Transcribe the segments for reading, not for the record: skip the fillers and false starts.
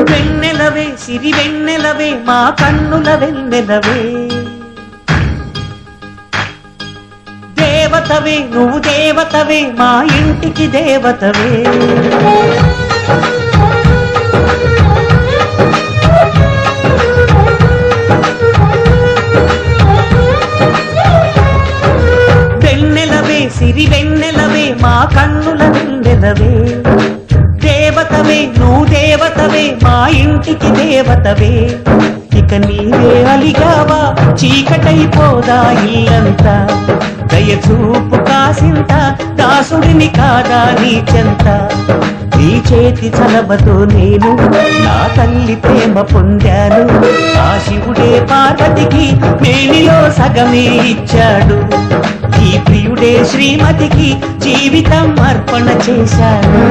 వెన్నెలవే సిరి వెన్నెలవే మా కన్నుల వెన్నెలవే దేవతవే నువ్వు దేవతవే మా ఇంటికి దేవతవే వెన్నెలవే సిరి వెన్నెలవే మా కన్నుల వెన్నెలవే దేవతవే నువ్వు దేవతవే మా ఇంటికి దేవతవే ఇక నీవే అలిగావా చీకటైపోదా ఇల్లంతా దయచూపు కాసింత దాసుడిని కాదా నీ చెంత నీ చేతి చలవతో నేను నా తల్లి ప్రేమ పొందాను ఆ శివుడే పార్వతికి మేనిలో సగమే ఇచ్చాడు ఈ ప్రియుడే శ్రీమతికి జీవితం అర్పణ చేశాను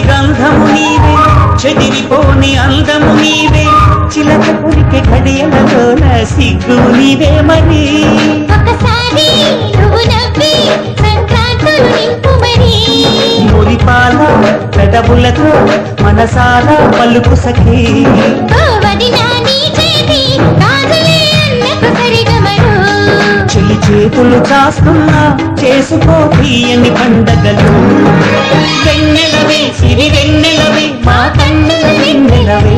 గంధము నీవే చెదిరిపోని అందము నీవే చిలక పురికే కడియలలోన సిగ్గు నీవే మరి ఒకసారి నువ్వు నవ్వి సంక్రాంతులు నింపు మరి మురిపాల పెదవులతో మనసాల పలుకు సఖీ చెలి చేతులు చాస్తున్నా చేసుకో తీయని పండగలు వెన్నెలవే సిరి వెన్నెలవే మా కన్నుల వెన్నెలవే